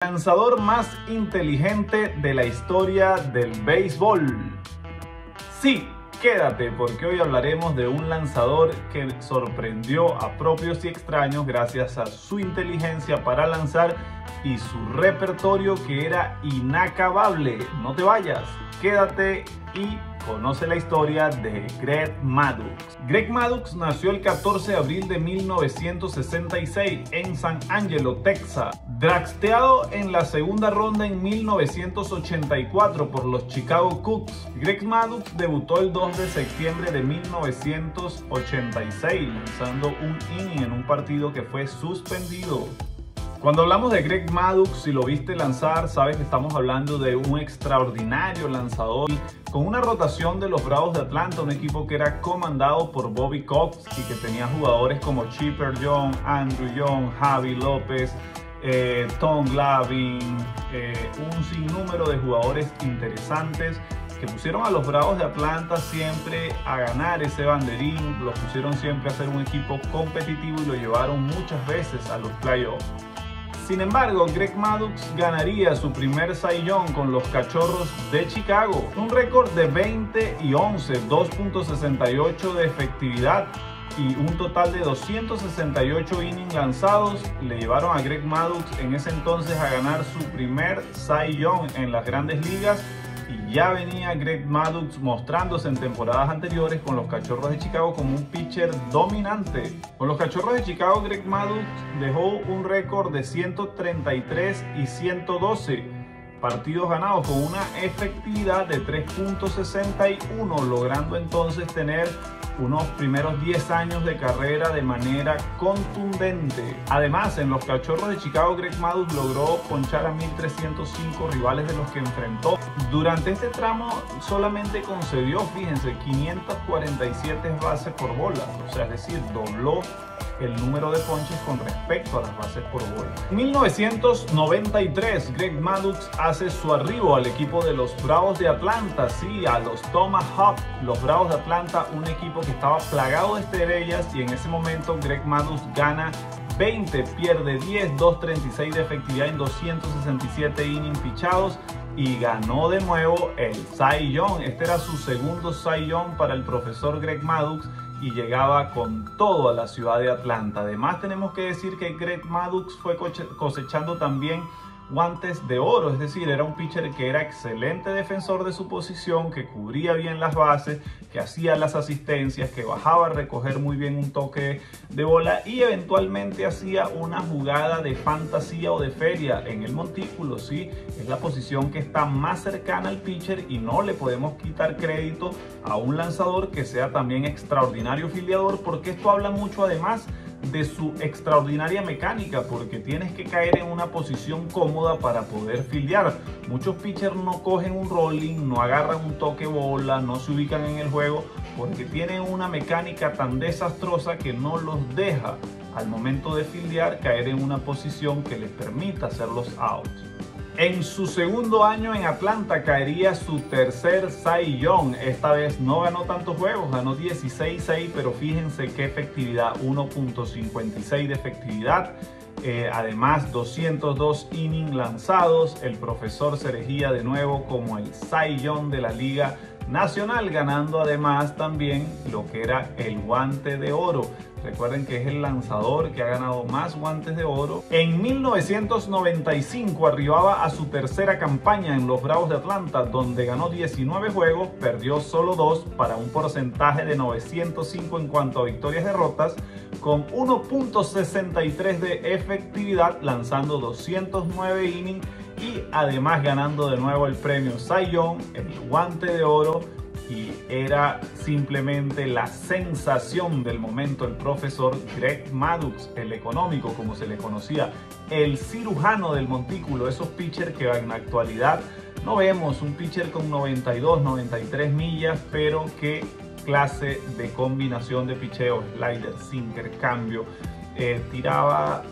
Lanzador más inteligente de la historia del béisbol. Sí, quédate porque hoy hablaremos de un lanzador que sorprendió a propios y extraños gracias a su inteligencia para lanzar y su repertorio que era inacabable. No te vayas, quédate y conoce la historia de Greg Maddux. Greg Maddux nació el 14 de abril de 1966 en San Angelo, Texas. Drafteado en la segunda ronda en 1984 por los Chicago Cubs, Greg Maddux debutó el 2 de septiembre de 1986 lanzando un inning en un partido que fue suspendido. Cuando hablamos de Greg Maddux, si lo viste lanzar, sabes que estamos hablando de un extraordinario lanzador con una rotación de los Bravos de Atlanta, un equipo que era comandado por Bobby Cox y que tenía jugadores como Chipper Jones, Andrew Jones, Javi López, Tom Glavine, un sinnúmero de jugadores interesantes que pusieron a los Bravos de Atlanta siempre a ganar ese banderín, los pusieron siempre a ser un equipo competitivo y lo llevaron muchas veces a los playoffs. Sin embargo, Greg Maddux ganaría su primer Cy Young con los Cachorros de Chicago. Un récord de 20-11, 2.68 de efectividad y un total de 268 innings lanzados le llevaron a Greg Maddux en ese entonces a ganar su primer Cy Young en las Grandes Ligas. Y ya venía Greg Maddux mostrándose en temporadas anteriores con los Cachorros de Chicago como un pitcher dominante. Con los Cachorros de Chicago, Greg Maddux dejó un récord de 133 y 112 partidos ganados con una efectividad de 3.61, logrando entonces tener unos primeros 10 años de carrera de manera contundente. Además, en los Cachorros de Chicago, Greg Maddux logró ponchar a 1.305 rivales de los que enfrentó. Durante este tramo solamente concedió, fíjense, 547 bases por bola, o sea, es decir, dobló el número de ponches con respecto a las bases por bola. En 1993, Greg Maddux hace su arribo al equipo de los Bravos de Atlanta, sí, a los Tomahawk. Los Bravos de Atlanta, un equipo que estaba plagado de estrellas, y en ese momento Greg Maddux gana 20, pierde 10, 2.36 de efectividad en 267 innings pichados y ganó de nuevo el Cy Young. Este era su segundo Cy Young para el profesor Greg Maddux y llegaba con todo a la ciudad de Atlanta. Además, tenemos que decir que Greg Maddux fue cosechando también guantes de oro, es decir, era un pitcher que era excelente defensor de su posición, que cubría bien las bases, que hacía las asistencias, que bajaba a recoger muy bien un toque de bola y eventualmente hacía una jugada de fantasía o de feria en el montículo, ¿sí? Es la posición que está más cercana al pitcher y no le podemos quitar crédito a un lanzador que sea también extraordinario fieldador, porque esto habla mucho además de su extraordinaria mecánica, porque tienes que caer en una posición cómoda para poder fildear. Muchos pitchers no cogen un rolling, no agarran un toque bola, no se ubican en el juego porque tienen una mecánica tan desastrosa que no los deja al momento de fildear caer en una posición que les permita hacer los outs. En su segundo año en Atlanta caería su tercer Cy Young. Esta vez no ganó tantos juegos, ganó 16-6, pero fíjense qué efectividad, 1.56 de efectividad. Además, 202 innings lanzados. El profesor se erigía de nuevo como el Cy Young de la Liga Nacional, ganando además también lo que era el guante de oro. Recuerden que es el lanzador que ha ganado más guantes de oro. En 1995 arribaba a su tercera campaña en los Bravos de Atlanta, donde ganó 19 juegos, perdió solo 2 para un porcentaje de 905 en cuanto a victorias y derrotas, con 1.63 de efectividad, lanzando 209 innings y además ganando de nuevo el premio Cy Young, el guante de oro. Y era simplemente la sensación del momento el profesor Greg Maddux, el económico como se le conocía, el cirujano del montículo, esos pitchers que en la actualidad no vemos, un pitcher con 92, 93 millas, pero qué clase de combinación de picheos, slider, sinker, cambio, tiraba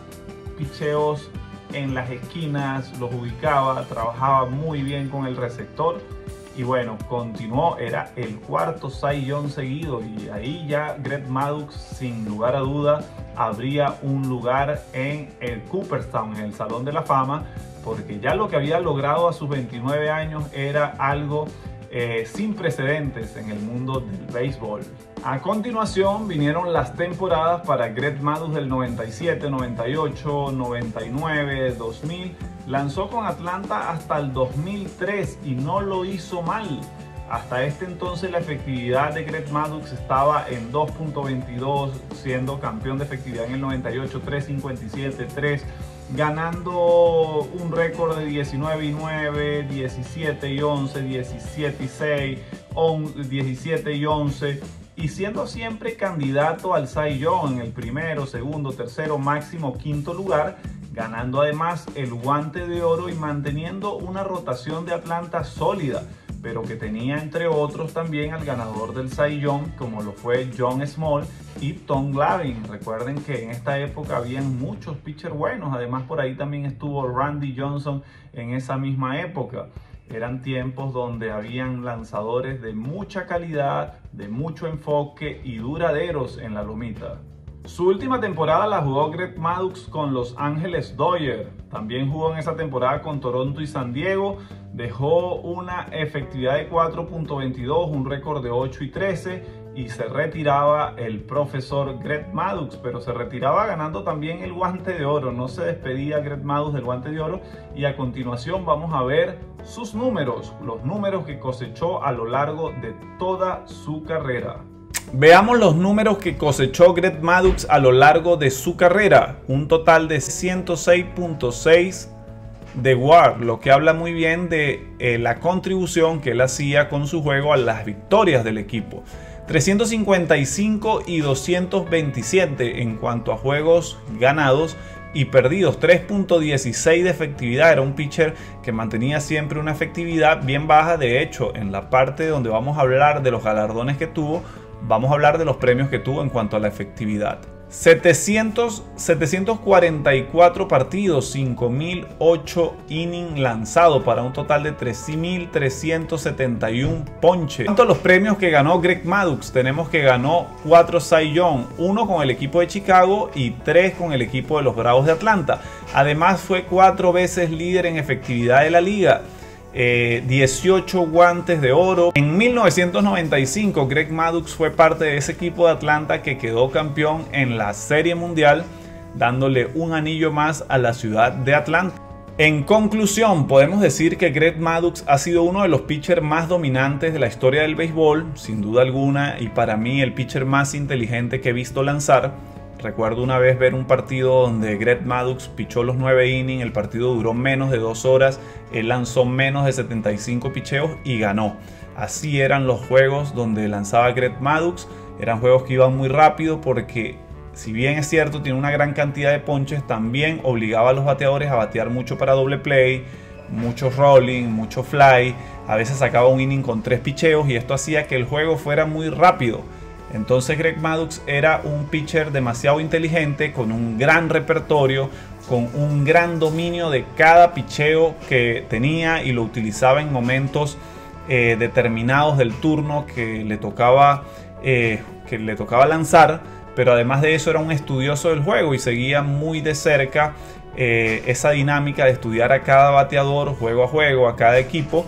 picheos en las esquinas, los ubicaba, trabajaba muy bien con el receptor. Y bueno, continuó, era el cuarto Cy Young seguido y ahí ya Greg Maddux sin lugar a duda habría un lugar en el Cooperstown, en el Salón de la Fama, porque ya lo que había logrado a sus 29 años era algo sin precedentes en el mundo del béisbol. A continuación vinieron las temporadas para Greg Maddux del 97, 98, 99, 2000. Lanzó con Atlanta hasta el 2003 y no lo hizo mal. Hasta este entonces la efectividad de Greg Maddux estaba en 2.22, siendo campeón de efectividad en el 98, 3.57, 3, ganando un récord de 19-9, 17-11, 17-6, 17-11 y siendo siempre candidato al Cy Young en el primero, segundo, tercero, máximo quinto lugar, ganando además el Guante de Oro y manteniendo una rotación de Atlanta sólida, pero que tenía entre otros también al ganador del Cy Young, como lo fue John Smoltz y Tom Glavine. Recuerden que en esta época habían muchos pitchers buenos, además por ahí también estuvo Randy Johnson en esa misma época. Eran tiempos donde habían lanzadores de mucha calidad, de mucho enfoque y duraderos en la lomita. Su última temporada la jugó Greg Maddux con Los Ángeles Dodgers. También jugó en esa temporada con Toronto y San Diego. Dejó una efectividad de 4.22, un récord de 8 y 13 y se retiraba el profesor Greg Maddux, pero se retiraba ganando también el Guante de Oro. No se despedía Greg Maddux del Guante de Oro y a continuación vamos a ver sus números, los números que cosechó a lo largo de toda su carrera. Veamos los números que cosechó Greg Maddux a lo largo de su carrera. Un total de 106.6 de WAR, lo que habla muy bien de la contribución que él hacía con su juego a las victorias del equipo. 355 y 227 en cuanto a juegos ganados y perdidos. 3.16 de efectividad. Era un pitcher que mantenía siempre una efectividad bien baja. De hecho, en la parte donde vamos a hablar de los galardones que tuvo, vamos a hablar de los premios que tuvo en cuanto a la efectividad. 744 partidos, 5.008 innings lanzados para un total de 13.371 ponches. En cuanto a los premios que ganó Greg Maddux, tenemos que ganó 4 Cy Young, 1 con el equipo de Chicago y 3 con el equipo de los Bravos de Atlanta. Además fue 4 veces líder en efectividad de la liga. 18 guantes de oro. En 1995 Greg Maddux fue parte de ese equipo de Atlanta que quedó campeón en la Serie Mundial, dándole un anillo más a la ciudad de Atlanta. En conclusión, podemos decir que Greg Maddux ha sido uno de los pitchers más dominantes de la historia del béisbol, sin duda alguna, y para mí el pitcher más inteligente que he visto lanzar. Recuerdo una vez ver un partido donde Greg Maddux pichó los 9 innings, el partido duró menos de 2 horas, él lanzó menos de 75 picheos y ganó. Así eran los juegos donde lanzaba Greg Maddux, eran juegos que iban muy rápido porque, si bien es cierto, tiene una gran cantidad de ponches, también obligaba a los bateadores a batear mucho para doble play, mucho rolling, mucho fly, a veces sacaba un inning con 3 picheos y esto hacía que el juego fuera muy rápido. Entonces Greg Maddux era un pitcher demasiado inteligente, con un gran repertorio, con un gran dominio de cada picheo que tenía y lo utilizaba en momentos determinados del turno que le tocaba lanzar, pero además de eso era un estudioso del juego y seguía muy de cerca esa dinámica de estudiar a cada bateador juego a juego, a cada equipo.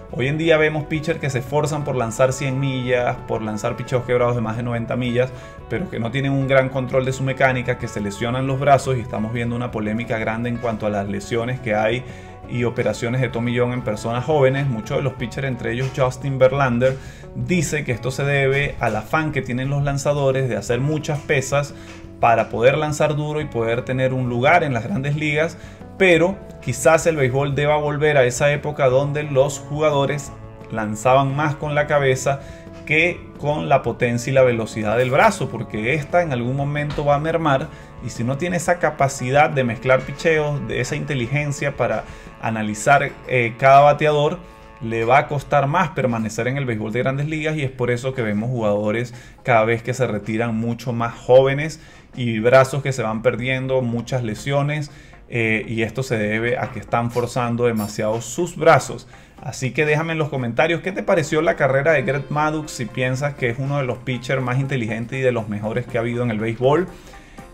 Hoy en día vemos pitchers que se esforzan por lanzar 100 millas, por lanzar picheos quebrados de más de 90 millas, pero que no tienen un gran control de su mecánica, que se lesionan los brazos y estamos viendo una polémica grande en cuanto a las lesiones que hay y operaciones de Tommy John en personas jóvenes. Muchos de los pitchers, entre ellos Justin Verlander, dice que esto se debe al afán que tienen los lanzadores de hacer muchas pesas para poder lanzar duro y poder tener un lugar en las grandes ligas, pero quizás el béisbol deba volver a esa época donde los jugadores lanzaban más con la cabeza que con la potencia y la velocidad del brazo, porque esta en algún momento va a mermar y si no tiene esa capacidad de mezclar picheos, de esa inteligencia para analizar cada bateador, le va a costar más permanecer en el béisbol de grandes ligas y es por eso que vemos jugadores cada vez que se retiran mucho más jóvenes y brazos que se van perdiendo, muchas lesiones. Y esto se debe a que están forzando demasiado sus brazos. Así que déjame en los comentarios qué te pareció la carrera de Greg Maddux, si piensas que es uno de los pitchers más inteligentes y de los mejores que ha habido en el béisbol.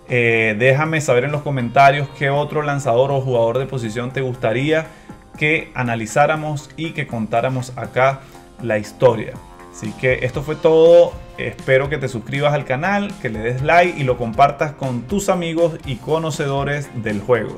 Déjame saber en los comentarios qué otro lanzador o jugador de posición te gustaría que analizáramos y que contáramos acá la historia. Así que esto fue todo. Espero que te suscribas al canal, que le des like y lo compartas con tus amigos y conocedores del juego.